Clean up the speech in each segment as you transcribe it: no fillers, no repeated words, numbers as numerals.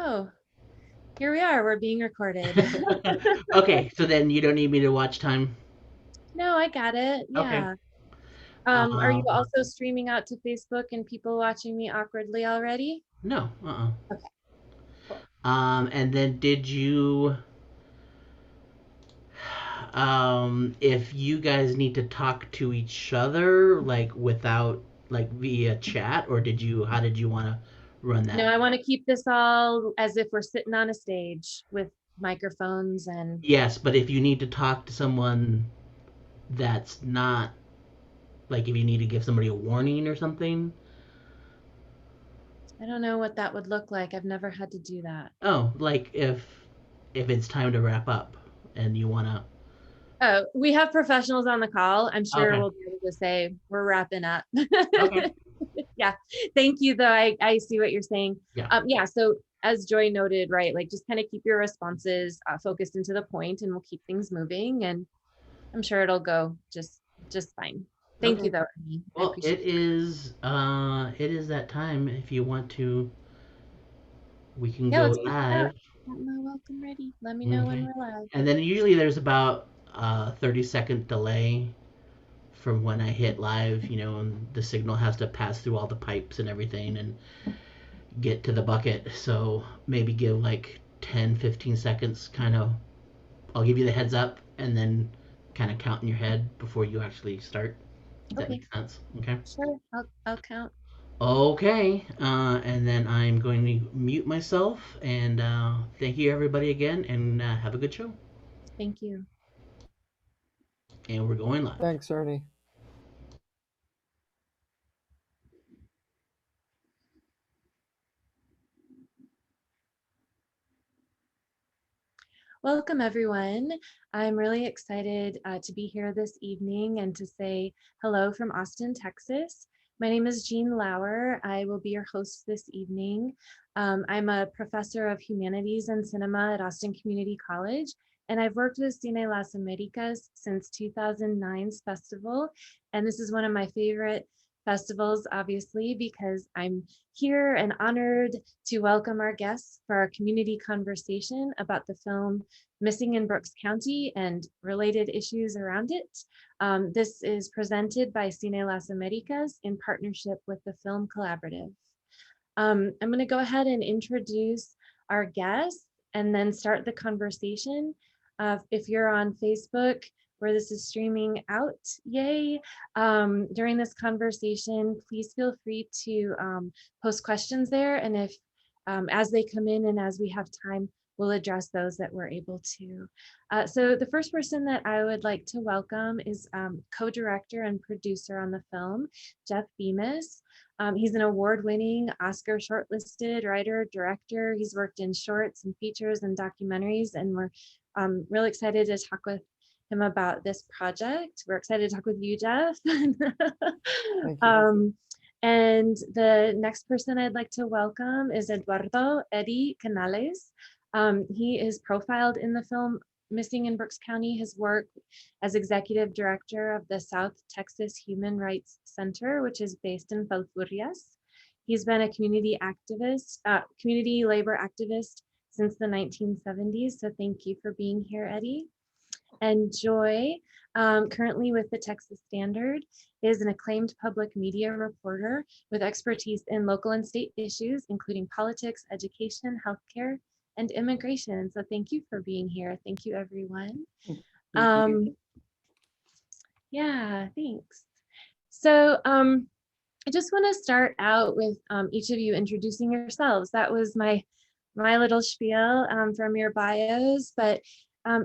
Oh, here we are. We're being recorded. Okay, so then you don't need me to watch time. No, I got it. Okay. Yeah. Are you Um, also streaming out to Facebook and people watching me awkwardly already? no. Okay, cool. And then did you if you guys need to talk to each other like without like via chat, or how did you want to run No, that? I want to keep this all as if we're sitting on a stage with microphones and Yes, but if you need to talk to someone that's not, like, if you need to give somebody a warning or something. I don't know what that would look like. I've never had to do that. Oh, like if it's time to wrap up and you want to. Oh, we have professionals on the call. I'm sure Okay. we'll be able to say we're wrapping up. Okay. Yeah. Thank you though. I see what you're saying. Yeah. Yeah, so as Joy noted, right, like just kind of keep your responses focused into the point and we'll keep things moving and I'm sure it'll go just fine. Thank you Okay. though, Amy. I Well, appreciate it is that time. If you want to, we can it. Yeah, go let's kick it out. live. Got my welcome ready. Let me know when Okay. we're live. And then usually there's about a 30-second delay from when I hit live, and the signal has to pass through all the pipes and everything and get to the bucket. So maybe give like 10, 15 seconds kind of. I'll give you the heads up and then kind of count in your head before you actually start. Does that Okay, make sense? Okay. sure. I'll count. Okay, and then I'm going to mute myself and thank you everybody again and have a good show. Thank you. And we're going live. Thanks, Ernie. Welcome, everyone. I'm really excited to be here this evening and to say hello from Austin, Texas. My name is Jean Lauer. I will be your host this evening. I'm a professor of humanities and cinema at Austin Community College, and I've worked with Cine Las Americas since 2009's festival. And this is one of my favorite festivals, obviously, because I'm here and honored to welcome our guests for our community conversation about the film Missing in Brooks County and related issues around it. This is presented by Cine Las Americas in partnership with the Film Collaborative. I'm going to go ahead and introduce our guests and then start the conversation. If you're on Facebook, where this is streaming out, yay. During this conversation, please feel free to post questions there. And if, as they come in and as we have time, we'll address those that we're able to. So the first person that I would like to welcome is co-director and producer on the film, Jeff Bemiss. He's an award-winning, Oscar shortlisted writer, director. He's worked in shorts and features and documentaries, and we're really excited to talk with him about this project. We're excited to talk with you, Jeff. Thank you. And the next person I'd like to welcome is Eduardo Eddie Canales. He is profiled in the film Missing in Brooks County. His work as executive director of the South Texas Human Rights Center, which is based in Falfurrias. He's been a community activist, community labor activist since the 1970s. So thank you for being here, Eddie. And Joy, currently with the Texas Standard, is an acclaimed public media reporter with expertise in local and state issues, including politics, education, healthcare, and immigration. So thank you for being here. Thank you, everyone. Thank you. Yeah, thanks. So I just want to start out with each of you introducing yourselves. That was my little spiel from your bios, but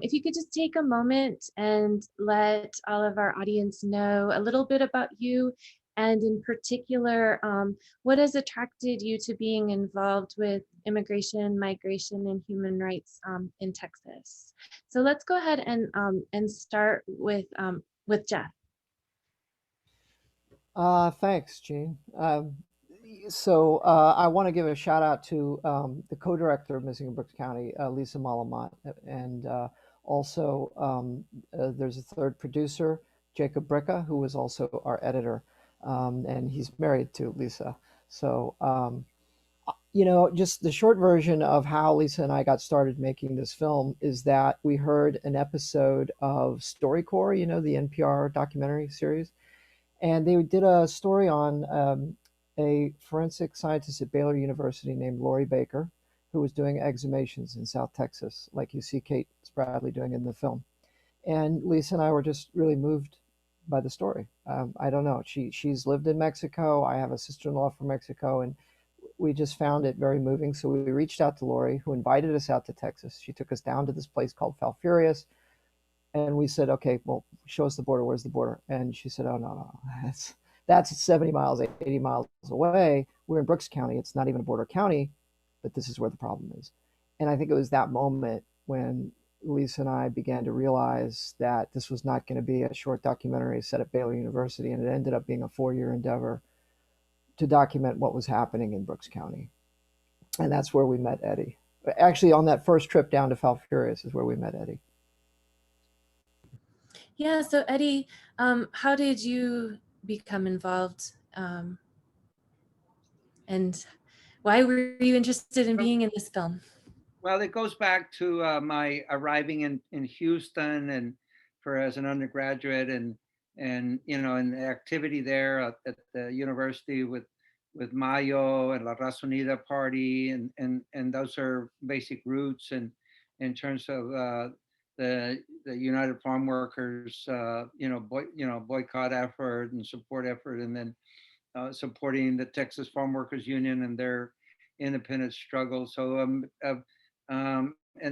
if you could just take a moment and let all of our audience know a little bit about you, and in particular, what has attracted you to being involved with immigration, migration, and human rights in Texas. So let's go ahead and start with Jeff. Thanks, Gene. I want to give a shout out to the co-director of Missing in Brooks County, Lisa Molomot, and there's a third producer, Jacob Bricka, who was also our editor, and he's married to Lisa. So You know, just the short version of how Lisa and I got started making this film is that we heard an episode of StoryCorps, you know, the NPR documentary series, and they did a story on a forensic scientist at Baylor University named Lori Baker, who was doing exhumations in South Texas, like you see Kate Spradley doing in the film. And Lisa and I were just really moved by the story. I don't know. She's lived in Mexico. I have a sister-in-law from Mexico, and we just found it very moving. So we reached out to Lori, who invited us out to Texas. She took us down to this place called Falfurrias, and we said, okay, well, show us the border. Where's the border? And she said, oh, no, that's 70 miles, 80 miles away. We're in Brooks County. It's not even a border county, but this is where the problem is. And I think it was that moment when Lisa and I began to realize that this was not going to be a short documentary set at Baylor University, and it ended up being a 4-year endeavor to document what was happening in Brooks County. And that's where we met Eddie. Actually, on that first trip down to Falfurrias is where we met Eddie. Yeah, so Eddie, how did you become involved? And why were you interested in being in this film? Well, it goes back to my arriving in Houston and for as an undergraduate and you know and the activity there at the university with Mayo and La Raza Unida Party and those are basic roots and in terms of the United Farm Workers boycott effort and support effort and then supporting the Texas Farm Workers Union and their independent struggle. So and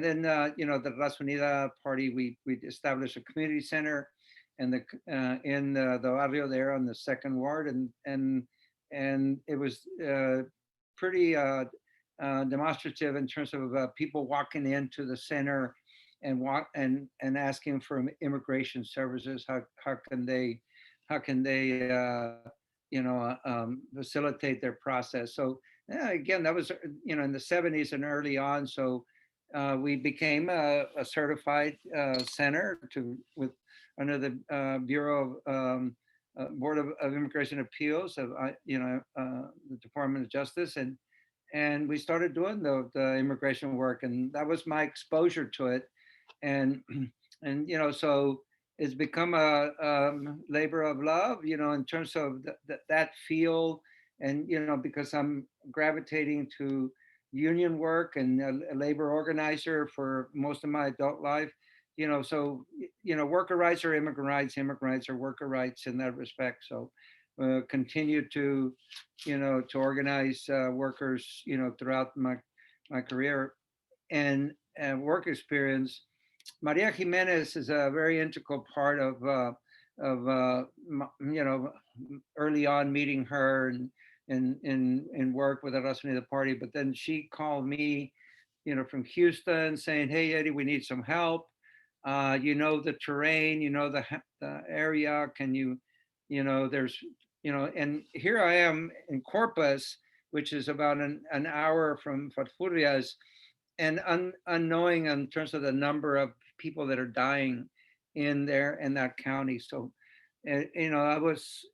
then the Raza Unida Party, we established a community center, and in the barrio there on the second ward, and it was pretty demonstrative in terms of people walking into the center and asking for immigration services. How can they facilitate their process? So yeah, again, that was in the 70s and early on. So we became a certified center under the Bureau of Board of Immigration Appeals of the Department of Justice, and we started doing the immigration work, and that was my exposure to it, and so it's become a labor of love, in terms of that field, and because I'm gravitating to union work and a labor organizer for most of my adult life, so worker rights are immigrant rights are worker rights in that respect. So continue to organize workers throughout my career and work experience. Maria Jimenez is a very integral part of early on meeting her and in work with the Raza Unida Party. But then she called me, from Houston, saying, "Hey Eddie, we need some help. The terrain, the area. Can you, there's, and here I am in Corpus, which is about an hour from Falfurrias, and unknowing in terms of the number of people that are dying in that county. So, I was,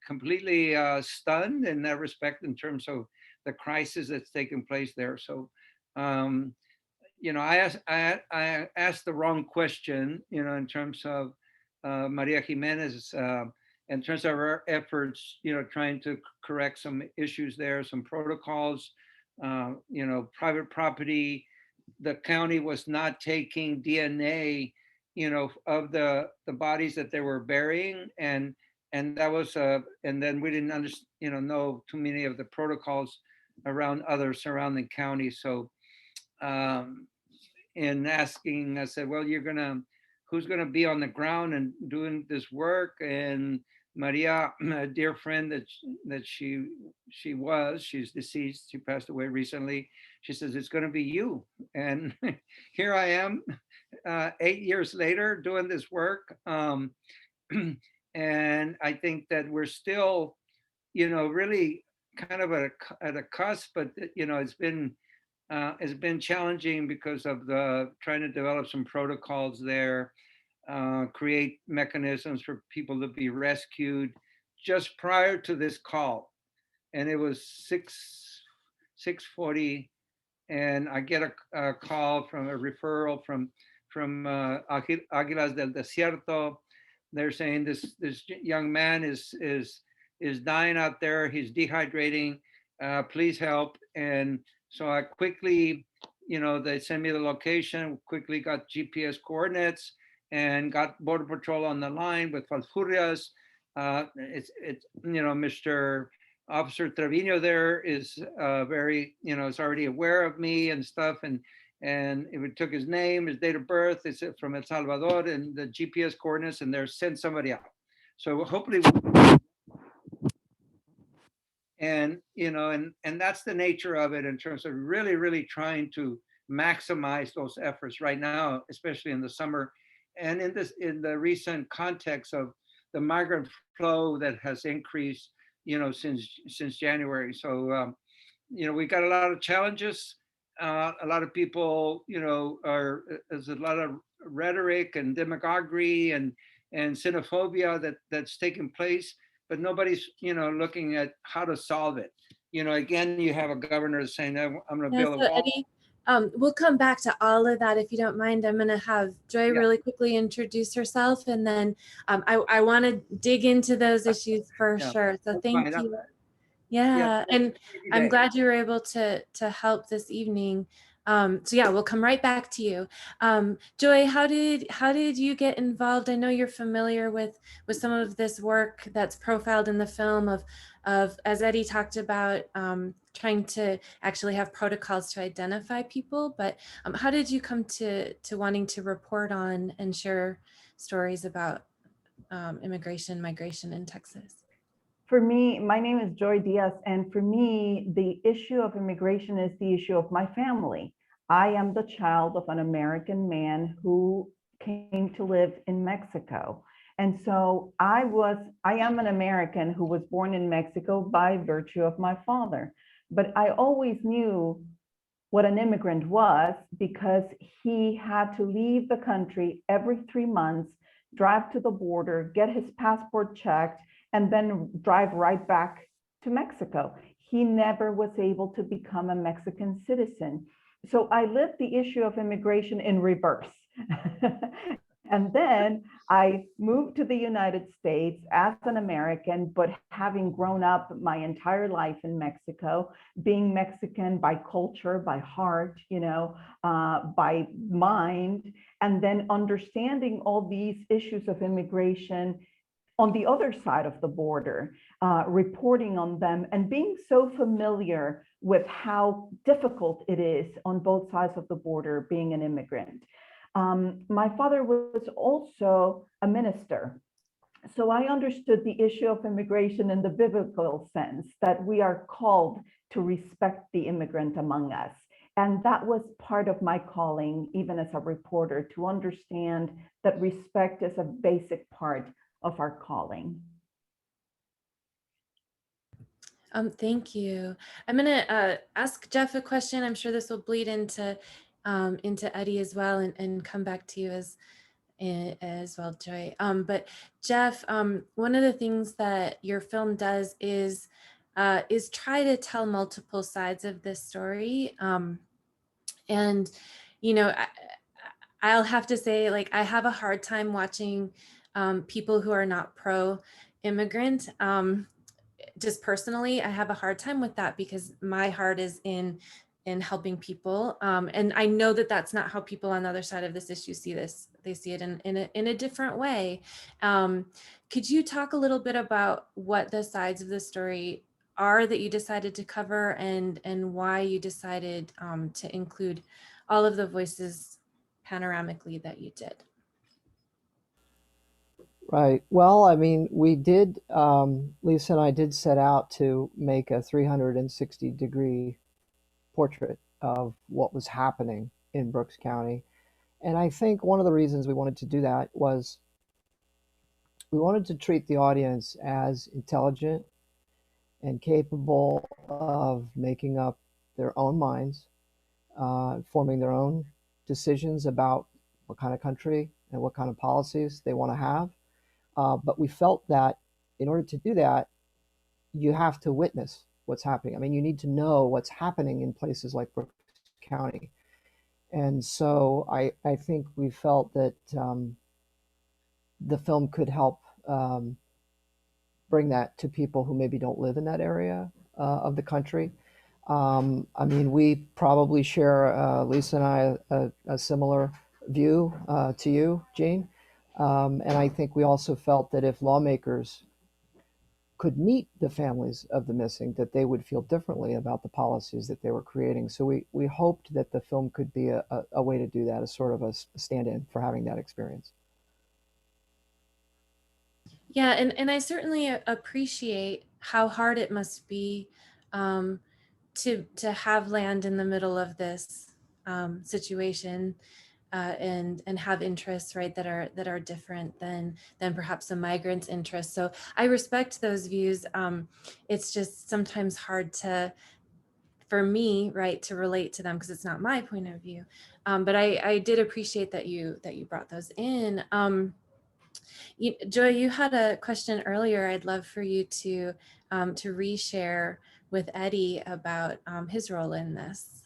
completely stunned in that respect in terms of the crisis that's taken place there. So, I asked the wrong question, in terms of Maria Jimenez, in terms of our efforts, trying to correct some issues there, some protocols, private property. The county was not taking DNA, of the bodies that they were burying, and that was and then we didn't know too many of the protocols around other surrounding counties. So in asking, I said, well, who's gonna be on the ground and doing this work? And Maria, a dear friend that she's deceased, she passed away recently. She says, it's gonna be you. And here I am, 8 years later doing this work. And I think that we're still, really kind of at a cusp, but it's been challenging because of the trying to develop some protocols there, create mechanisms for people to be rescued just prior to this call. and it was 6:40, and I get a call from a referral from Aguilas del Desierto. They're saying this young man is dying out there. He's dehydrating. Please help. And so I quickly, they sent me the location. Quickly got GPS coordinates and got Border Patrol on the line with Falfurrias. It's Mr. Officer Trevino there is is already aware of me and stuff, and it took his name, his date of birth, it's from El Salvador, and the GPS coordinates, and they're send somebody out. So hopefully, and that's the nature of it in terms of really trying to maximize those efforts right now, especially in the summer, and in the recent context of the migrant flow that has increased, since January. So we got a lot of challenges. A lot of people, there's a lot of rhetoric and demagoguery and xenophobia that's taking place, but nobody's, looking at how to solve it. Again, you have a governor saying, I'm going to Yeah, build a so wall. Eddie, we'll come back to all of that if you don't mind. I'm going to have Joy really quickly introduce herself, and then I want to dig into those issues for sure. So thank you. Yeah, and I'm glad you were able to help this evening. So yeah, we'll come right back to you. Joy, how did you get involved? I know you're familiar with some of this work that's profiled in the film of as Eddie talked about, trying to actually have protocols to identify people. But how did you come to wanting to report on and share stories about migration in Texas? For me, my name is Joy Diaz, and for me, the issue of immigration is the issue of my family. I am the child of an American man who came to live in Mexico. And so I am an American who was born in Mexico by virtue of my father. But I always knew what an immigrant was because he had to leave the country every 3 months, drive to the border, get his passport checked, and then drive right back to Mexico. He never was able to become a Mexican citizen. So I lived the issue of immigration in reverse. And then I moved to the United States as an American, but having grown up my entire life in Mexico, being Mexican by culture, by heart, by mind, and then understanding all these issues of immigration on the other side of the border, reporting on them, and being so familiar with how difficult it is on both sides of the border being an immigrant. My father was also a minister. So I understood the issue of immigration in the biblical sense, that we are called to respect the immigrant among us. And that was part of my calling, even as a reporter, to understand that respect is a basic part of our calling. Thank you. I'm gonna ask Jeff a question. I'm sure this will bleed into Eddie as well, and come back to you as well, Joy. But Jeff, one of the things that your film does is try to tell multiple sides of this story. And I'll have to say, like, I have a hard time watching people who are not pro-immigrant. Just personally, I have a hard time with that because my heart is in helping people, and I know that that's not how people on the other side of this issue see this. They see it in a different way. Could you talk a little bit about what the sides of the story are that you decided to cover, and why you decided to include all of the voices panoramically that you did? Right. Well, I mean, we did, Lisa and I did set out to make a 360-degree portrait of what was happening in Brooks County. And I think one of the reasons we wanted to do that was we wanted to treat the audience as intelligent and capable of making up their own minds, forming their own decisions about what kind of country and what kind of policies they want to have. But we felt that in order to do that, you have to witness what's happening. I mean, you need to know what's happening in places like Brooks County. And so I think we felt that the film could help bring that to people who maybe don't live in that area of the country. I mean, we probably share, Lisa and I, a similar view to you, Jean. And I think we also felt that if lawmakers could meet the families of the missing, that they would feel differently about the policies that they were creating. So we hoped that the film could be a way to do that, as sort of a stand-in for having that experience. Yeah, and I certainly appreciate how hard it must be to have land in the middle of this situation, and have interests, right, that are different than perhaps a migrant's interests. So I respect those views. It's just sometimes hard for me, right, to relate to them because it's not my point of view. But I did appreciate that you brought those in. Joy, you had a question earlier. I'd love for you to reshare with Eddie about his role in this.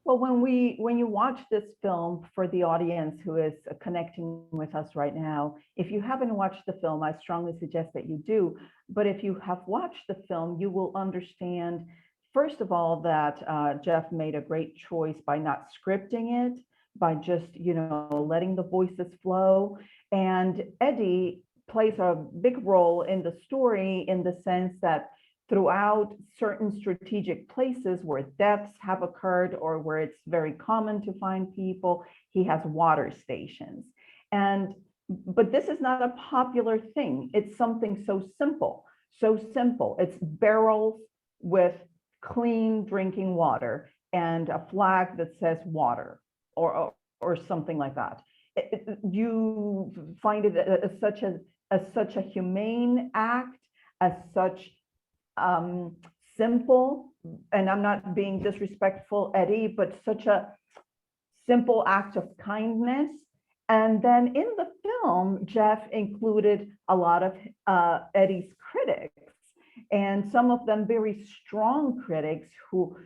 Well, when you watch this film, for the audience who is connecting with us right now, if you haven't watched the film, I strongly suggest that you do. But if you have watched the film, you will understand, first of all, that Jeff made a great choice by not scripting it, by just, letting the voices flow. And Eddie plays a big role in the story, in the sense that throughout certain strategic places where deaths have occurred or where it's very common to find people, he has water stations. But this is not a popular thing. It's something so simple, so simple. It's barrels with clean drinking water and a flag that says water, or something like that. You find it as such a humane act, as such simple, and I'm not being disrespectful, Eddie, but such a simple act of kindness. And then in the film, Jeff included a lot of Eddie's critics, and some of them very strong critics who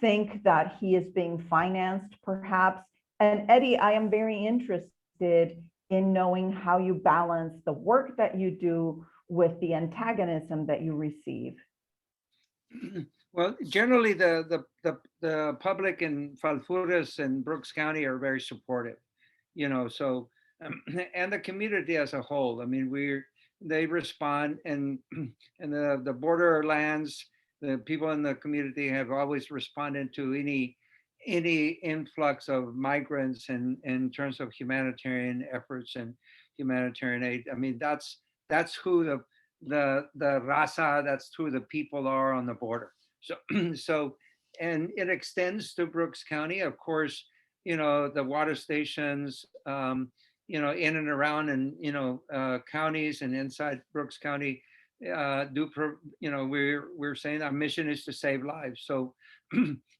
think that he is being financed, perhaps. And Eddie, I am very interested in knowing how you balance the work that you do with the antagonism that you receive. Well, generally the public in Falfurres and Brooks County are very supportive, so and the community as a whole. I mean, they respond, and the borderlands, the people in the community have always responded to any influx of migrants in terms of humanitarian efforts and humanitarian aid. I mean, that's who the raza, that's who the people are on the border. So and it extends to Brooks County, of course. The water stations, in and around, and counties and inside Brooks County we're saying our mission is to save lives. So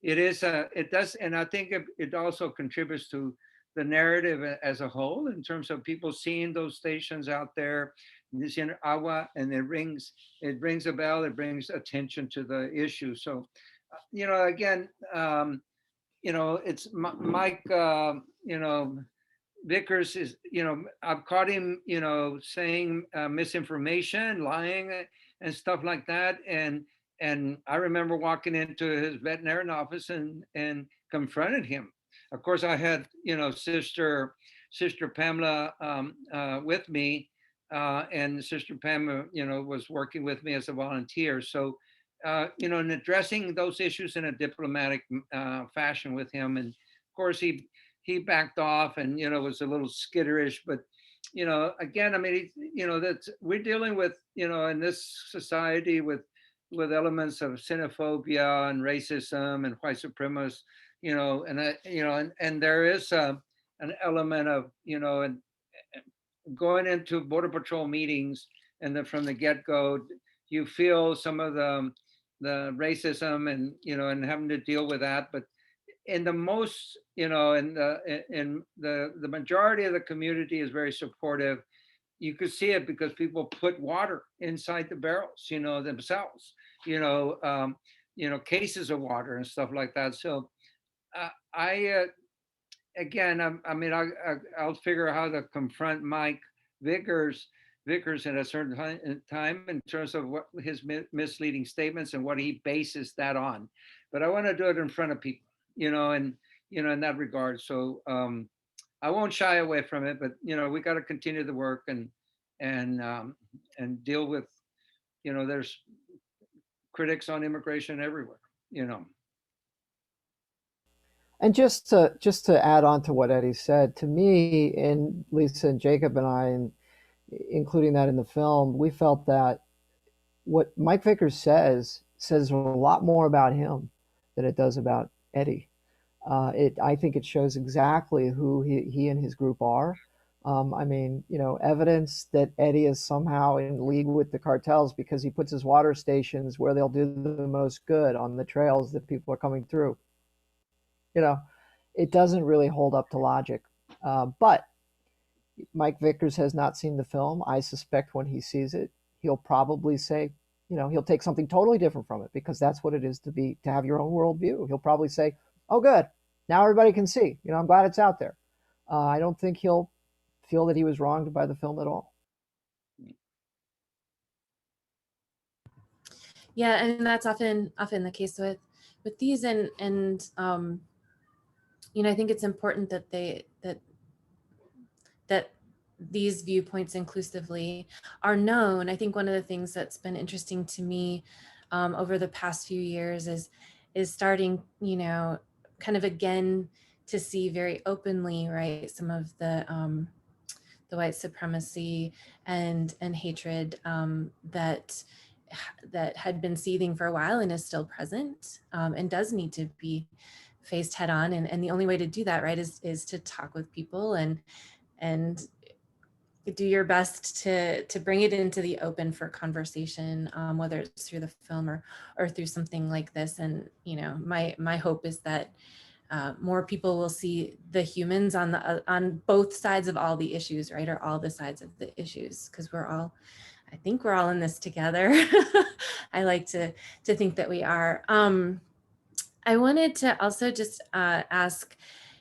it does, and I think it also contributes to the narrative as a whole, in terms of people seeing those stations out there, in agua, and it rings a bell, it brings attention to the issue. So again, it's Mike, Vickers is, I've caught him, saying misinformation, lying, and stuff like that. And I remember walking into his veterinarian office and confronted him. Of course, I had, Sister Pamela with me, and Sister Pamela, was working with me as a volunteer. So, in addressing those issues in a diplomatic fashion with him, and of course he backed off and was a little skitterish. But again, I mean, that's, we're dealing with, in this society, with elements of xenophobia and racism and white supremacists, and there is an element of, and going into Border Patrol meetings, and then from the get-go, you feel some of the racism, and and having to deal with that. But in the most, in the majority of the community is very supportive. you could see it because people put water inside the barrels, themselves, cases of water and stuff like that. So I again, I'll figure out how to confront Mike Vickers at a certain time in terms of what his misleading statements and what he bases that on. But I want to do it in front of people, and in that regard. So I won't shy away from it, but we got to continue the work and deal with, there's critics on immigration everywhere. And just to add on to what Eddie said, to me and Lisa and Jacob and I, and including that in the film, we felt that what Mike Vickers says a lot more about him than it does about Eddie. I think it shows exactly who he and his group are. I mean, evidence that Eddie is somehow in league with the cartels because he puts his water stations where they'll do the most good on the trails that people are coming through. It doesn't really hold up to logic. But Mike Vickers has not seen the film. I suspect when he sees it, he'll probably say, he'll take something totally different from it because that's what it is to have your own worldview. He'll probably say, "Oh, good, now everybody can see. I'm glad it's out there." I don't think he'll feel that he was wronged by the film at all. Yeah, and that's often the case with these, and I think it's important that that these viewpoints inclusively are known. I think one of the things that's been interesting to me over the past few years is starting, kind of again to see very openly, right, some of the white supremacy and hatred that had been seething for a while and is still present, and does need to be faced head on. And the only way to do that, right, is to talk with people and do your best to bring it into the open for conversation, whether it's through the film or through something like this. And my hope is that more people will see the humans on both sides of all the issues, right, or all the sides of the issues, because I think we're all in this together. I like to think that we are. I wanted to also just ask,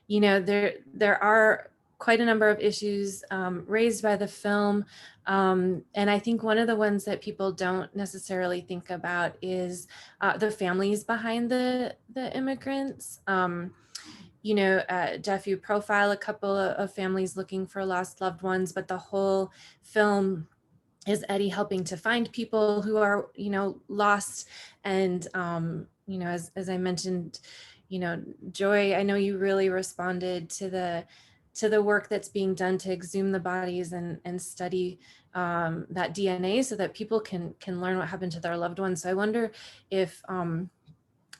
there are quite a number of issues raised by the film. And I think one of the ones that people don't necessarily think about is the families behind the immigrants. Jeff, you profile a couple of families looking for lost loved ones, but the whole film is Eddie helping to find people who are, lost. And, as I mentioned, Joy, I know you really responded to the work that's being done to exhume the bodies and study that DNA so that people can learn what happened to their loved ones. So I wonder if,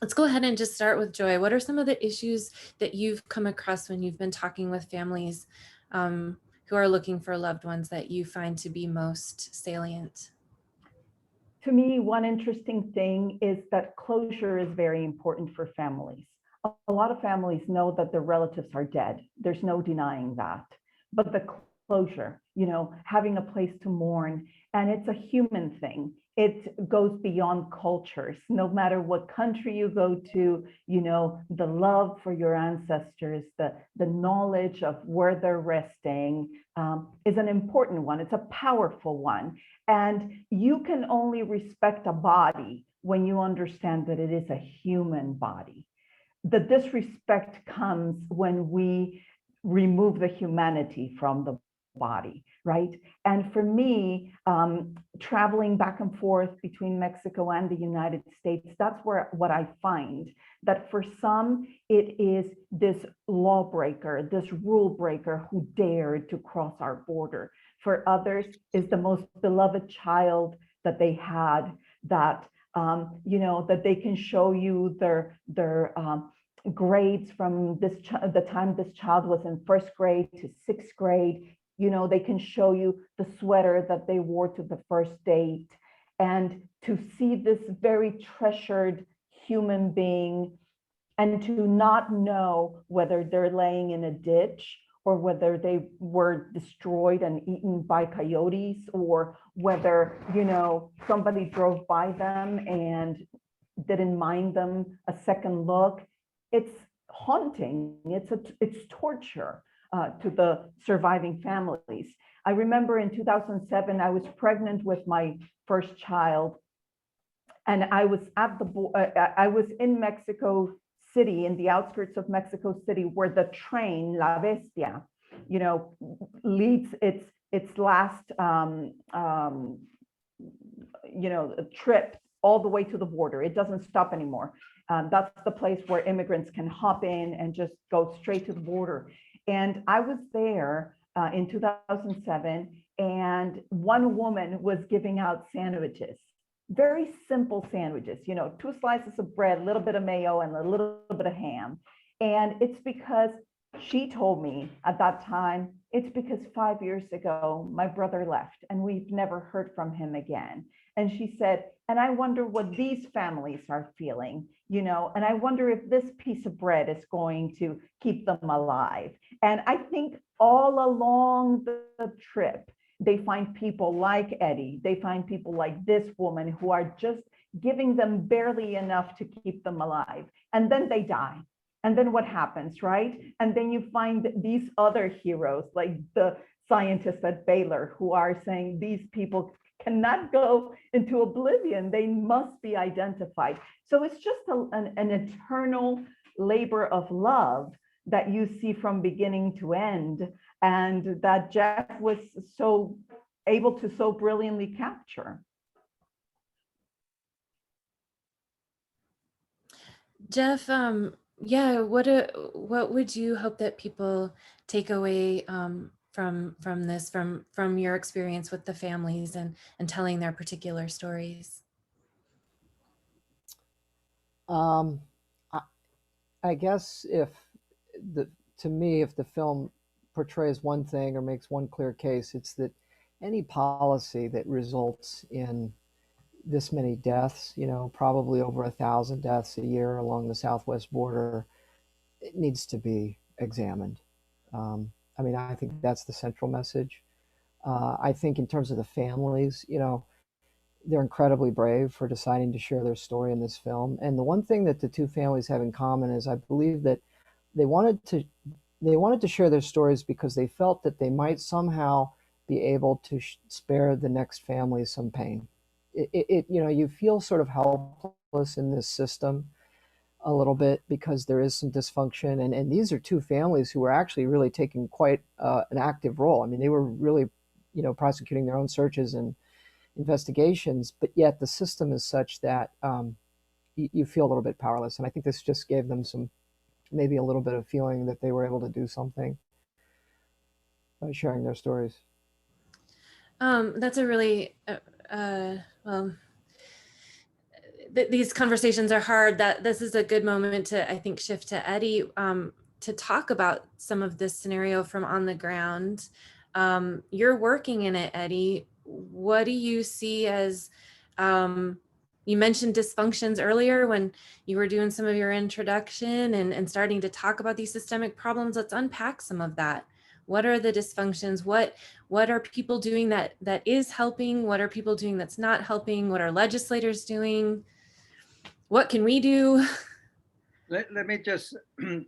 let's go ahead and just start with Joy. What are some of the issues that you've come across when you've been talking with families who are looking for loved ones that you find to be most salient? To me, one interesting thing is that closure is very important for families. A lot of families know that their relatives are dead. There's no denying that. But the closure, having a place to mourn, and it's a human thing. It goes beyond cultures. No matter what country you go to, the love for your ancestors, the knowledge of where they're resting is an important one. It's a powerful one. And you can only respect a body when you understand that it is a human body. The disrespect comes when we remove the humanity from the body, right? And for me, traveling back and forth between Mexico and the United States, that's what I find, that for some, it is this lawbreaker, this rule breaker who dared to cross our border. For others, is the most beloved child that they had, that that they can show you their grades from the time this child was in first grade to sixth grade. They can show you the sweater that they wore to the first date. And to see this very treasured human being and to not know whether they're laying in a ditch or whether they were destroyed and eaten by coyotes, or whether, you know, somebody drove by them and didn't mind them a second look. It's haunting. It's torture to the surviving families. I remember in 2007, I was pregnant with my first child, and I was at I was in Mexico City, in the outskirts of Mexico City, where the train La Bestia, you know, leads its last you know, trip all the way to the border. It doesn't stop anymore. That's the place where immigrants can hop in and just go straight to the border. And I was there in 2007, and one woman was giving out sandwiches, very simple sandwiches, you know, 2 slices of bread, a little bit of mayo, and a little bit of ham. And it's because she told me at that time, it's because 5 years ago, my brother left and we've never heard from him again. And she said, and I wonder what these families are feeling, you know, and I wonder if this piece of bread is going to keep them alive. And I think all along the trip, they find people like Eddie, they find people like this woman who are just giving them barely enough to keep them alive. And then they die. And then what happens, right? And then you find these other heroes, like the scientists at Baylor, who are saying these people cannot go into oblivion. They must be identified. So it's just an eternal labor of love that you see from beginning to end, and that Jeff was so able to so brilliantly capture. Jeff, yeah, what would you hope that people take away from this, from your experience with the families and telling their particular stories? I guess to me, if the film portrays one thing or makes one clear case, it's that any policy that results in this many deaths, you know, probably over 1,000 deaths a year along the southwest border, it needs to be examined. I mean, I think that's the central message. I think in terms of the families, you know, they're incredibly brave for deciding to share their story in this film. And the one thing that the two families have in common is I believe that they wanted to share their stories because they felt that they might somehow be able to spare the next family some pain. You know, you feel sort of helpless in this system a little bit because there is some dysfunction, and these are two families who were actually really taking quite an active role. I mean, they were really, you know, prosecuting their own searches and investigations, but yet the system is such that you feel a little bit powerless. And I think this just gave them maybe a little bit of feeling that they were able to do something by sharing their stories. That's a really, well, these conversations are hard. That this is a good moment to, I think, shift to Eddie to talk about some of this scenario from on the ground. You're working in it, Eddie. What do you see as, you mentioned dysfunctions earlier when you were doing some of your introduction and starting to talk about these systemic problems. Let's unpack some of that. What are the dysfunctions? What are people doing that is helping? What are people doing that's not helping? What are legislators doing? What can we do? Let me just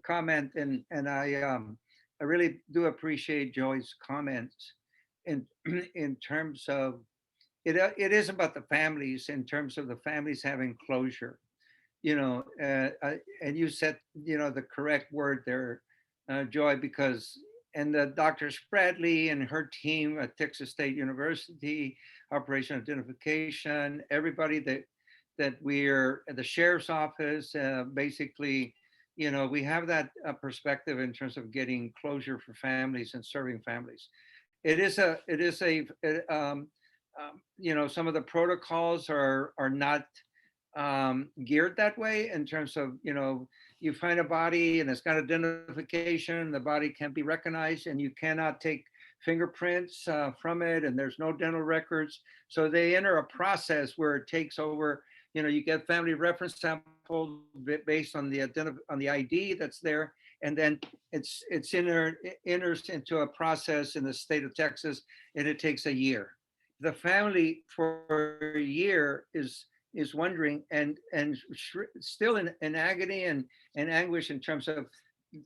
comment, and I really do appreciate Joy's comments in terms of it is about the families, in terms of the families having closure, you know, and you said, you know, the correct word there, Joy, because and the Dr. Spradley and her team at Texas State University, Operation Identification, everybody that we're at the sheriff's office, basically, you know, we have that perspective in terms of getting closure for families and serving families. It is you know, some of the protocols are not geared that way, in terms of, you know, you find a body and it's got identification, the body can't be recognized, and you cannot take fingerprints from it, and there's no dental records. So they enter a process where it takes over, you know, you get family reference samples based on the ID that's there, and then enters into a process in the state of Texas, and it takes a year. The family for a year is wondering and still in agony and anguish in terms of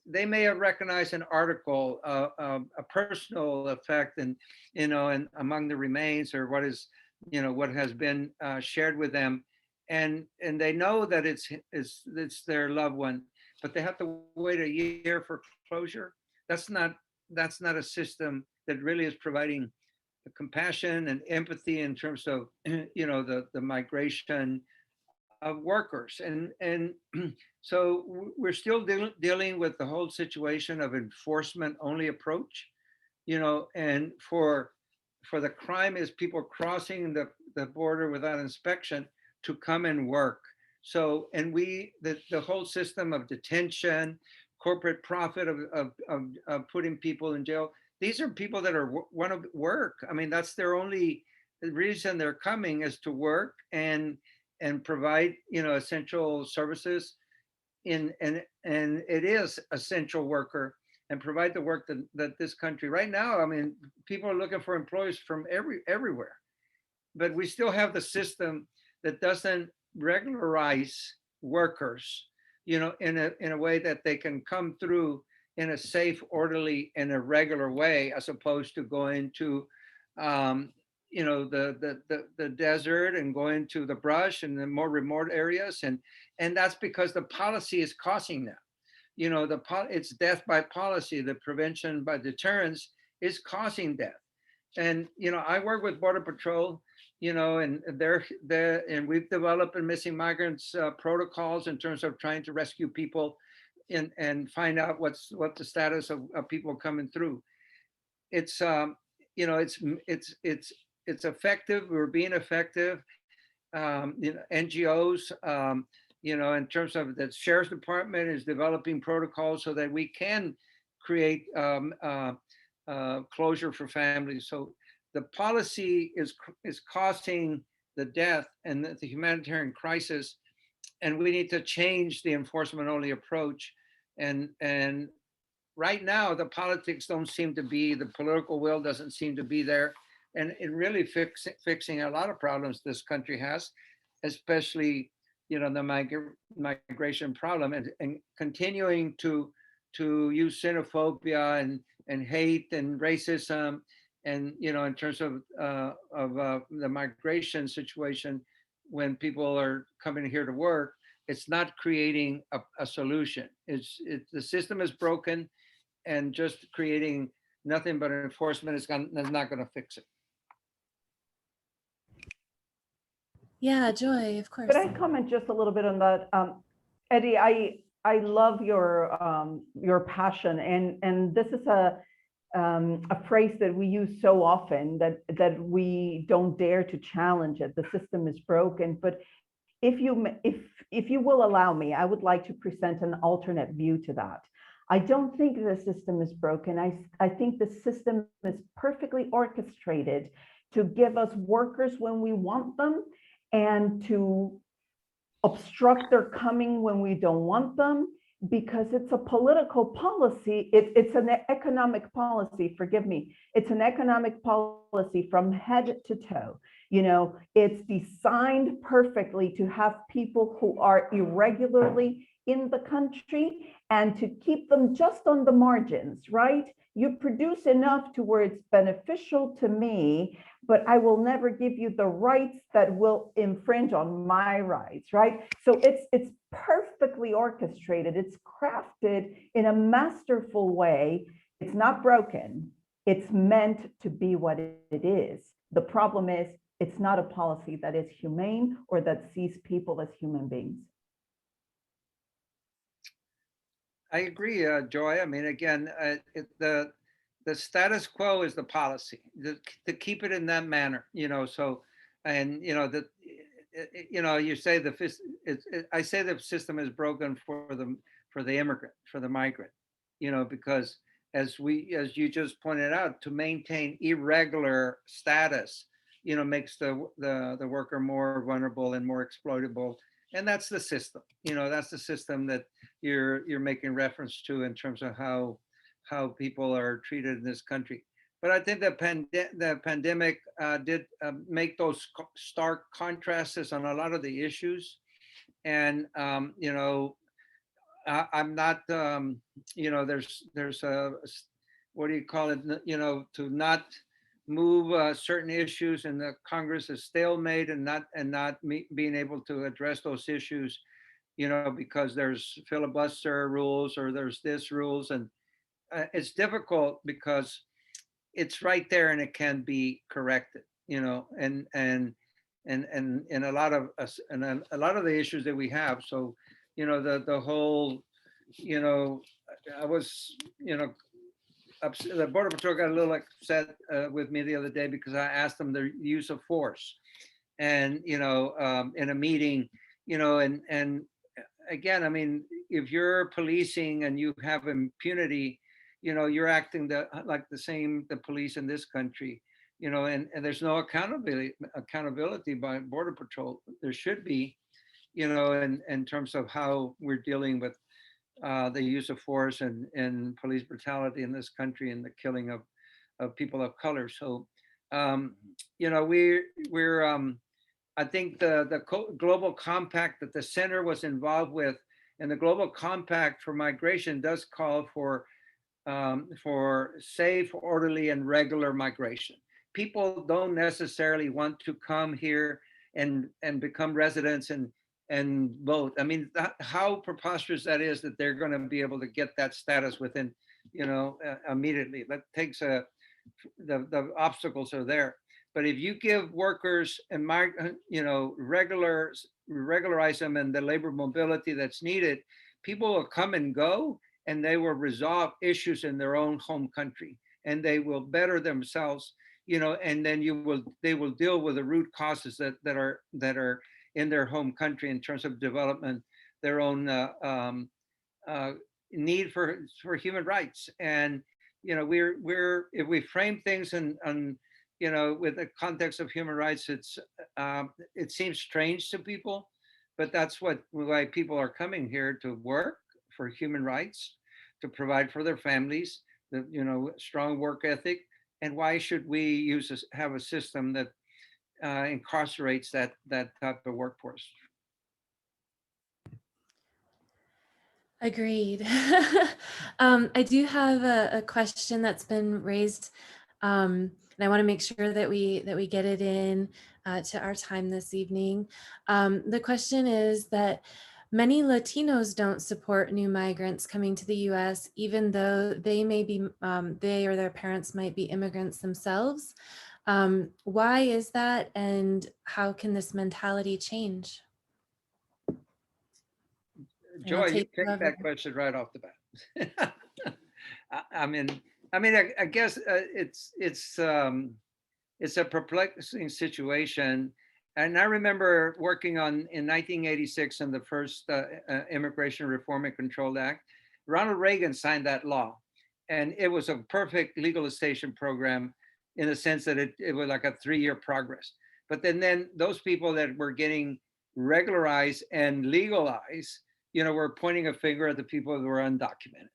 they may have recognized an article, a personal effect, and and among the remains or what is what has been shared with them, and they know that it's their loved one, but they have to wait a year for closure. That's not a system that really is providing the compassion and empathy in terms of the migration of workers, and so we're still dealing with the whole situation of enforcement only approach, and for the crime is people crossing the border without inspection to come and work. So, and the whole system of detention, corporate profit of putting people in jail. These are people that are want to work. I mean, that's their only reason they're coming is to work and provide essential services and it is essential worker and provide the work that this country right now. I mean, people are looking for employees from everywhere, but we still have the system that doesn't regularize workers, in a way that they can come through in a safe, orderly, and a regular way, as opposed to going to the desert and going to the brush and the more remote areas, and that's because the policy is causing that. It's death by policy. The prevention by deterrence is causing death. And I work with Border Patrol, and and we've developed a missing migrants protocols in terms of trying to rescue people and find out what the status of people coming through. It's it's effective. We're being effective. NGOs, in terms of the Sheriff's Department is developing protocols so that we can create closure for families. So the policy is causing the death and the humanitarian crisis, and we need to change the enforcement only approach. And right now, the politics don't seem to be, the political will doesn't seem to be there. And it really fixing a lot of problems this country has, especially, the migration problem and continuing to use xenophobia and hate and racism. And, in terms of the migration situation, when people are coming here to work, it's not creating a solution. The system is broken, and just creating nothing but enforcement is not going to fix it. Yeah, Joy, of course. Could I comment just a little bit on that? Eddie, I love your passion, and this is a phrase that we use so often that we don't dare to challenge it. The system is broken, but if you will allow me, I would like to present an alternate view to that. I don't think the system is broken. I think the system is perfectly orchestrated to give us workers when we want them and to obstruct their coming when we don't want them, because it's a political policy. It's an economic policy, forgive me. It's an economic policy from head to toe. It's designed perfectly to have people who are irregularly in the country and to keep them just on the margins, right? You produce enough to where it's beneficial to me, but I will never give you the rights that will infringe on my rights, right? So it's perfectly orchestrated. It's crafted in a masterful way. It's not broken. It's meant to be what it is. The problem is it's not a policy that is humane or that sees people as human beings. I agree, Joy. I mean, again, the status quo is the policy to keep it in that manner, So, and you say I say the system is broken for the immigrant, for the migrant, because as you just pointed out, to maintain irregular status, makes the worker more vulnerable and more exploitable. And that's the system, that's the system that you're making reference to in terms of how people are treated in this country. But I think the pandemic did make those stark contrasts on a lot of the issues. And I'm not, there's a, what do you call it? To not move certain issues, and the Congress is stalemate and not being able to address those issues, because there's filibuster rules or there's this rules, and it's difficult because it's right there and it can be corrected, and a lot of us and a lot of the issues that we have. So, the whole, I was, the Border Patrol got a little upset with me the other day because I asked them the use of force, and in a meeting, and again, I mean, if you're policing and you have impunity, you're acting like the police in this country, and there's no accountability by Border Patrol. There should be, in terms of how we're dealing with the use of force and police brutality in this country and the killing of people of color. So, we're I think the global compact that the center was involved with, and the global compact for migration does call for safe, orderly, and regular migration. People don't necessarily want to come here and become residents and vote. I mean, how preposterous that is that they're going to be able to get that status within, immediately. That takes the obstacles are there. But if you give workers and regularize them and the labor mobility that's needed, people will come and go, and they will resolve issues in their own home country, and they will better themselves, and then they will deal with the root causes that are in their home country in terms of development, their own need for human rights. And we're if we frame things on with the context of human rights, it seems strange to people, but that's why people are coming here to work for human rights, to provide for their families, the strong work ethic. And why should we have a system that incarcerates that type of workforce? Agreed. I do have a question that's been raised, and I want to make sure that we get it in to our time this evening. The question is that many Latinos don't support new migrants coming to the U.S., even though they may be they or their parents might be immigrants themselves. Why is that, and how can this mentality change? Joy, you picked that question right off the bat. I mean, I guess it's a perplexing situation. And I remember working in 1986 on the first Immigration Reform and Control Act. Ronald Reagan signed that law, and it was a perfect legalization program in the sense that it was like a 3-year progress. But then those people that were getting regularized and legalized, were pointing a finger at the people that were undocumented.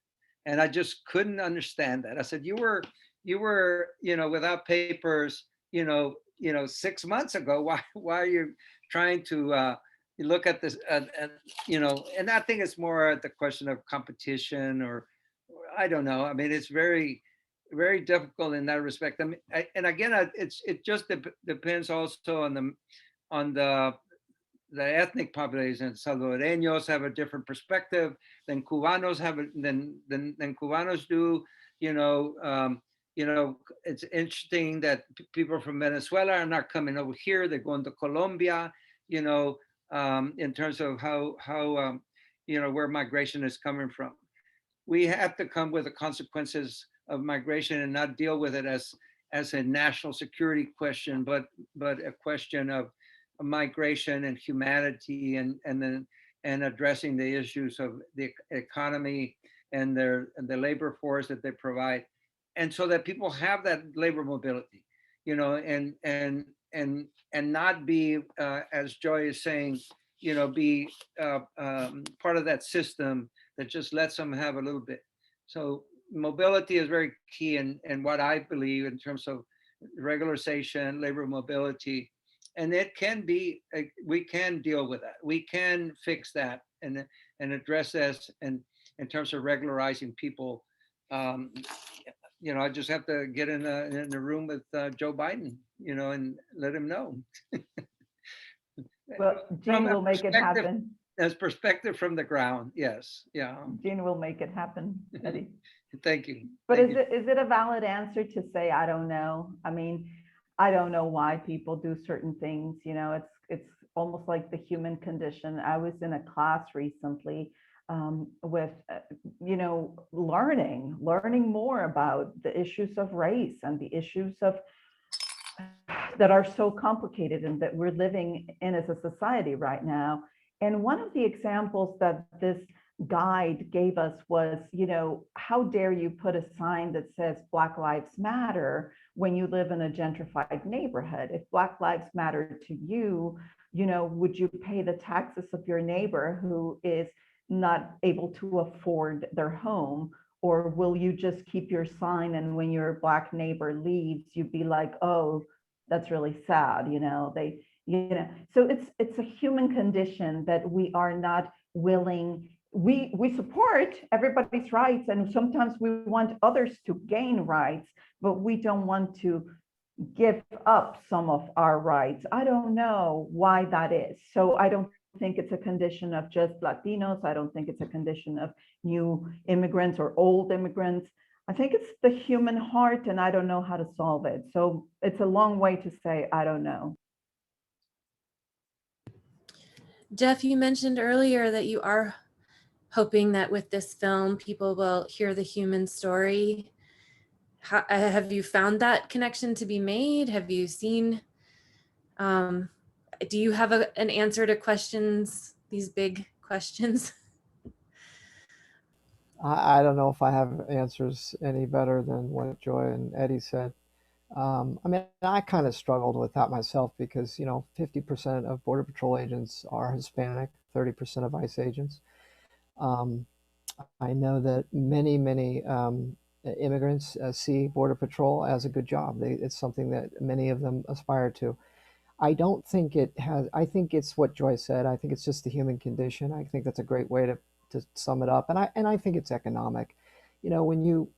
And I just couldn't understand that. I said, you were, without papers, 6 months ago. Why are you trying to look at this? And I think it's more the question of competition, or I don't know. I mean, it's very, very difficult in that respect. I mean, and again, it just depends also on the ethnic population. Salvadoreños have a different perspective than Cubanos than Cubanos do. It's interesting that people from Venezuela are not coming over here; they're going to Colombia. In terms of how where migration is coming from, we have to come with the consequences of migration and not deal with it as a national security question, but a question of migration and humanity, and addressing the issues of the economy and the labor force that they provide, and so that people have that labor mobility, and not be, as Joy is saying, be part of that system that just lets them have a little bit. So mobility is very key in what I believe in terms of regularization, labor mobility, and it can be, we can deal with that. We can fix that and address this, and in terms of regularizing people. Um, I just have to get in the room with Joe Biden, and let him know. Well, From Gene will make it happen. as perspective from the ground, yes, yeah. Gene will make it happen, Eddie. Thank you. But Thank is it a valid answer to say, I don't know? I mean, I don't know why people do certain things. It's almost like the human condition. I was in a class recently with, learning more about the issues of race and the issues of that are so complicated and that we're living in as a society right now. And one of the examples that this guide gave us was, how dare you put a sign that says Black Lives Matter when you live in a gentrified neighborhood? If Black Lives Matter to you, would you pay the taxes of your neighbor who is not able to afford their home? Or will you just keep your sign, and when your Black neighbor leaves, you'd be like, oh, that's really sad, so it's a human condition that we are not willing. We support everybody's rights, and sometimes we want others to gain rights, but we don't want to give up some of our rights. I don't know why that is. So I don't think it's a condition of just Latinos. I don't think it's a condition of new immigrants or old immigrants. I think it's the human heart, and I don't know how to solve it. So it's a long way to say, I don't know. Jeff, you mentioned earlier that you are hoping that with this film, people will hear the human story. Have you found that connection to be made? Have you seen, do you have an answer to questions, these big questions? I don't know if I have answers any better than what Joy and Eddie said. I kind of struggled with that myself because, 50% of Border Patrol agents are Hispanic, 30% of ICE agents. I know that many immigrants see Border Patrol as a good job. It's something that many of them aspire to. I don't think it has, I think it's what Joy said. I think it's just the human condition. I think that's a great way to sum it up. And I think it's economic. When you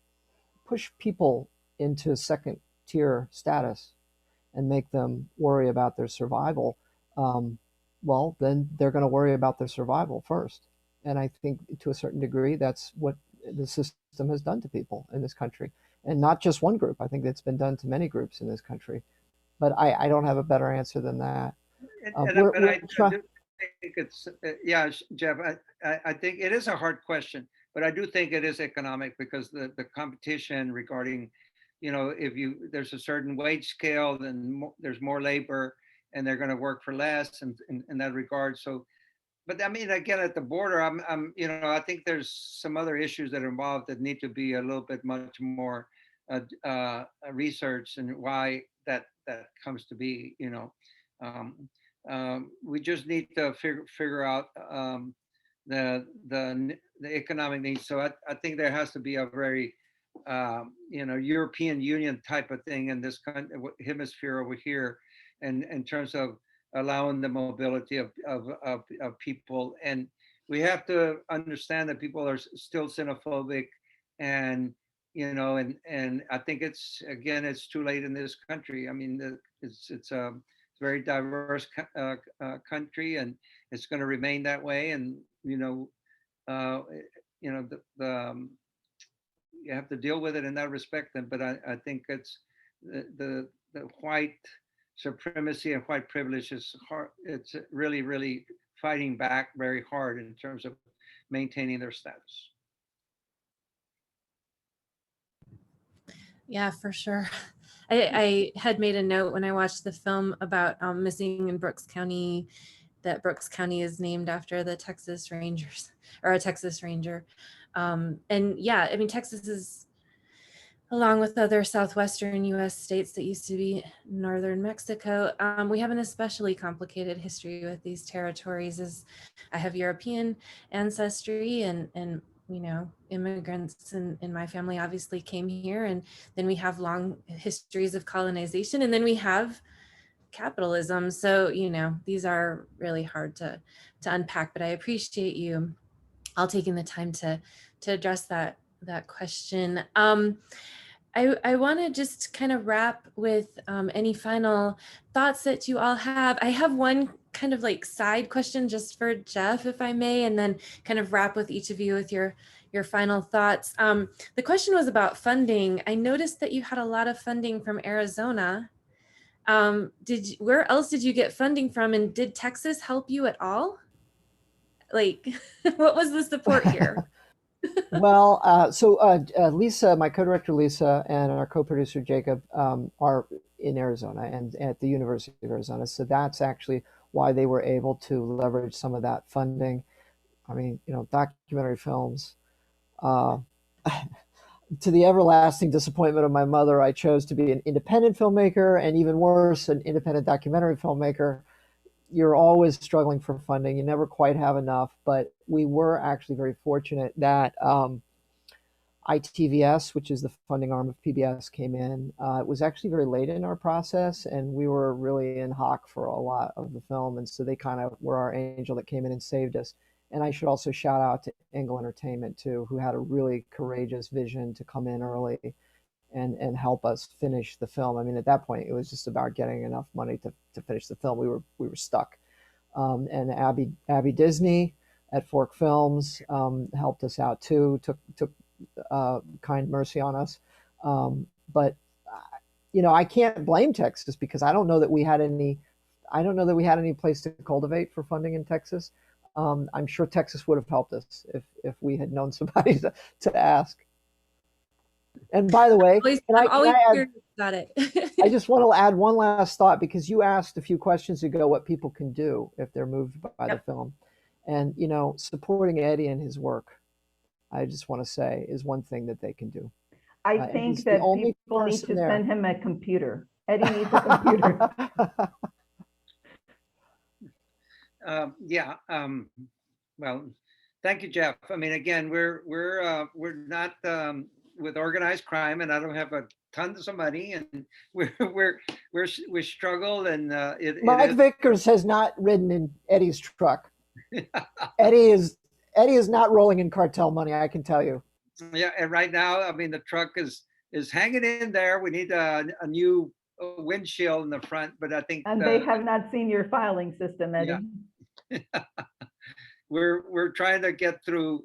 push people into second tier status and make them worry about their survival, well, then they're going to worry about their survival first. And I think to a certain degree, that's what the system has done to people in this country. And not just one group. I think it's been done to many groups in this country. But I don't have a better answer than that. I do think it's, yeah, Jeff, I think it is a hard question, but I do think it is economic because the competition regarding, if there's a certain wage scale, then there's more labor and they're going to work for less in that regard. So, but I mean, again, at the border, I think there's some other issues that are involved that need to be a little bit much more research and why that comes to be. We just need to figure out the economic needs. So I think there has to be a very European Union type of thing in this hemisphere over here, and in terms of allowing the mobility of people. And we have to understand that people are still xenophobic, and and I think it's too late in this country. I mean, it's a very diverse country, and it's going to remain that way. And you have to deal with it in that respect. But I think it's the white supremacy and white privilege is hard. It's really fighting back very hard in terms of maintaining their status. Yeah, for sure. I had made a note when I watched the film about missing in Brooks County, that Brooks County is named after the Texas Rangers, or a Texas Ranger. And yeah, I mean, Texas is along with other southwestern US states that used to be northern Mexico. We have an especially complicated history with these territories, as I have European ancestry, and you know, immigrants in my family obviously came here, and then we have long histories of colonization, and then we have capitalism. So, you know, these are really hard to unpack, but I appreciate you all taking the time to address that question. I want to just kind of wrap with any final thoughts that you all have. I have one kind of like side question just for Jeff, if I may, and then kind of wrap with each of you with your final thoughts. The question was about funding. I noticed that you had a lot of funding from Arizona. Where else did you get funding from, and did Texas help you at all? Like, what was the support here? Well, Lisa, my co-director Lisa, and our co-producer Jacob are in Arizona and at the University of Arizona. So that's actually why they were able to leverage some of that funding. I mean, you know, documentary films. Uh, to the everlasting disappointment of my mother, I chose to be an independent filmmaker, and even worse, an independent documentary filmmaker. You're always struggling for funding. You never quite have enough. But we were actually very fortunate that ITVS, which is the funding arm of PBS, came in. It was actually very late in our process, and we were really in hock for a lot of the film. And so they kind of were our angel that came in and saved us. And I should also shout out to Engel Entertainment, too, who had a really courageous vision to come in early and help us finish the film. I mean, at that point, it was just about getting enough money to finish the film. We were stuck. And Abby Disney at Fork Films helped us out, too, took kind mercy on us. But you know, I can't blame Texas because I don't know that we had any. I don't know that we had any place to cultivate for funding in Texas. I'm sure Texas would have helped us if we had known somebody to ask. And by the way, I'm always curious about it. I just want to add one last thought because you asked a few questions ago what people can do if they're moved by the film, and you know, supporting Eddie and his work, I just want to say, is one thing that they can do. I think that people need to send him a computer. Eddie needs a computer. Well, thank you, Jeff. I mean, again, we're not with organized crime, and I don't have tons of money, and we struggle, and Mike Vickers has not ridden in Eddie's truck. Eddie is not rolling in cartel money, I can tell you. Yeah, and right now, I mean, the truck is hanging in there. We need a new windshield in the front, but I think they have not seen your filing system, Eddie. Yeah. We're trying to get through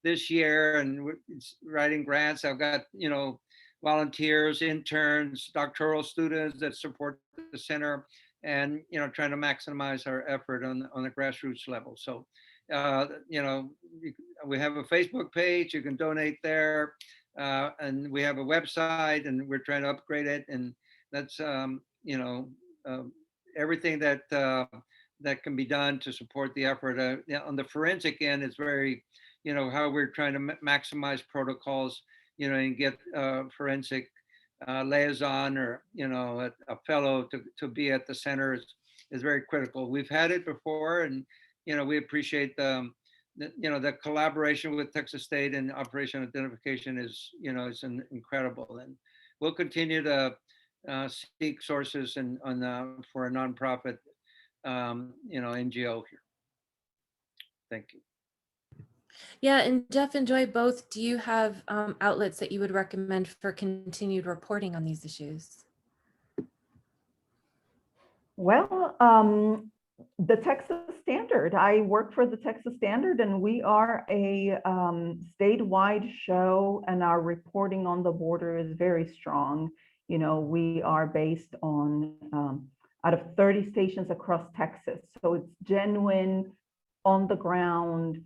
this year, and we're writing grants. I've got, you know, volunteers, interns, doctoral students that support the center, and you know, trying to maximize our effort on the grassroots level. So you know, we have a Facebook page, you can donate there, and we have a website, and we're trying to upgrade it, and that's you know, everything that that can be done to support the effort. On the forensic end, it's very, you know, how we're trying to maximize protocols, you know, and get forensic liaison, or you know, a fellow to be at the center is very critical. We've had it before, and you know, we appreciate the you know, the collaboration with Texas State and Operation Identification is, you know, it's incredible, and we'll continue to seek sources and for a nonprofit you know, NGO here. Thank you. Yeah, and Jeff and Joy, both, do you have outlets that you would recommend for continued reporting on these issues? Well, the Texas Standard. I work for the Texas Standard, and we are a statewide show, and our reporting on the border is very strong. You know, we are based on out of 30 stations across Texas. So it's genuine, on the ground,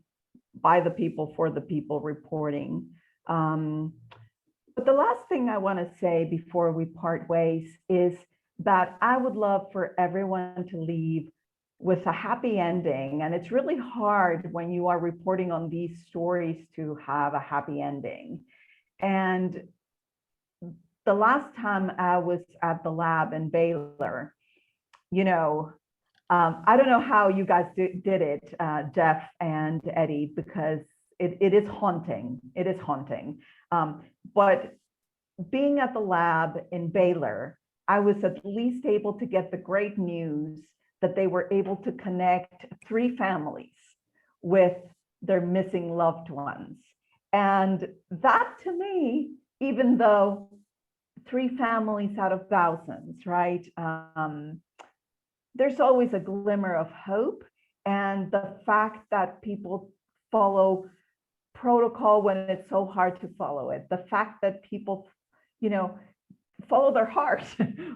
by the people, for the people reporting. But the last thing I want to say before we part ways is that I would love for everyone to leave with a happy ending. And it's really hard when you are reporting on these stories to have a happy ending. And the last time I was at the lab in Baylor, you know, I don't know how you guys did it, Jeff and Eddie, because it is haunting. It is haunting. But being at the lab in Baylor, I was at least able to get the great news that they were able to connect 3 families with their missing loved ones. And that, to me, even though 3 families out of thousands, right? There's always a glimmer of hope. And the fact that people follow protocol when it's so hard to follow it, the fact that people, follow their heart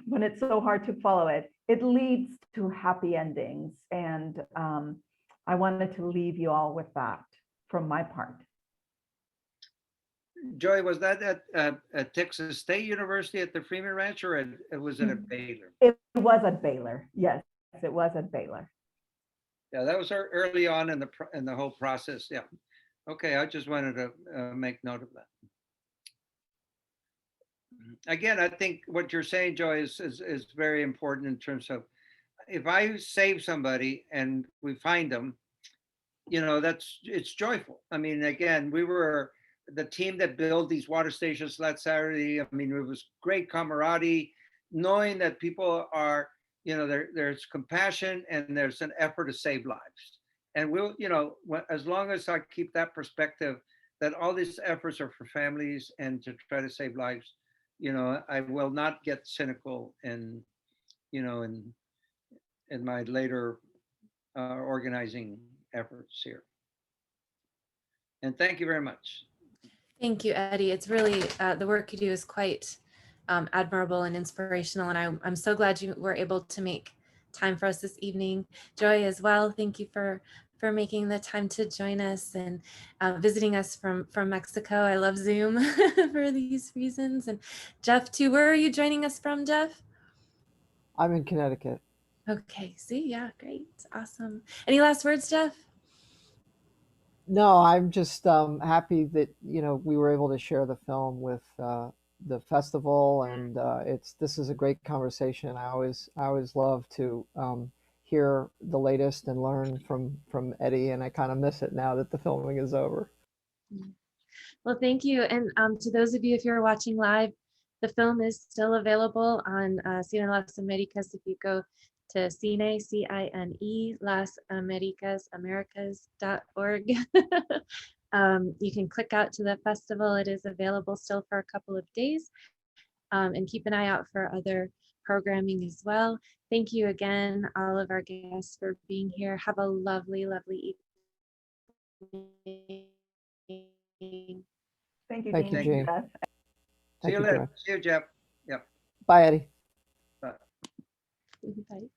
when it's so hard to follow it, it leads to happy endings. And I wanted to leave you all with that from my part. Joy, was that at Texas State University at the Freeman Ranch, or it was at Baylor? It was at Baylor. Yes, it was at Baylor. Yeah, that was early on in the whole process. Yeah. Okay, I just wanted to make note of that. Again, I think what you're saying, Joy, is very important in terms of, if I save somebody and we find them, it's joyful. I mean, again, we were the team that built these water stations last Saturday. I mean, it was great camaraderie, knowing that people are, there's compassion and there's an effort to save lives. And we'll, as long as I keep that perspective, that all these efforts are for families and to try to save lives, I will not get cynical in my later organizing efforts here. And thank you very much. Thank you, Eddie. It's really, the work you do is quite admirable and inspirational. And I'm so glad you were able to make time for us this evening. Joy as well, thank you for making the time to join us and visiting us from Mexico. I love Zoom for these reasons. And Jeff too, where are you joining us from, Jeff? I'm in Connecticut. Okay, see, yeah, great, awesome. Any last words, Jeff? No, I'm just happy that we were able to share the film with the festival, and this is a great conversation. I always love to hear the latest and learn from Eddie, and I kind of miss it now that the filming is over. Well, thank you, and to those of you, if you're watching live, the film is still available on Cine Las Americas. If you go to Cine, C-I-N-E, Las Americas, Americas.org. You can click out to the festival. It is available still for a couple of days. And keep an eye out for other programming as well. Thank you again, all of our guests, for being here. Have a lovely, lovely evening. Thank you, Thank you, Jane. See you later. See you, Jeff. Yep. Bye, Eddie. Bye. Bye.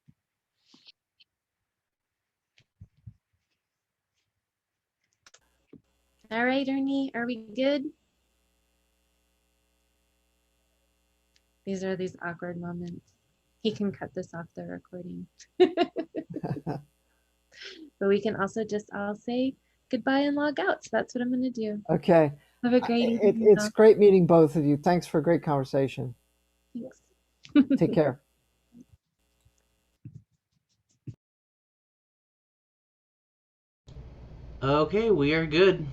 All right, Ernie, are we good? These are these awkward moments. He can cut this off the recording. But we can also just all say goodbye and log out. So that's what I'm going to do. Okay. Have a great evening. It's great meeting both of you. Thanks for a great conversation. Thanks. Take care. Okay, we are good.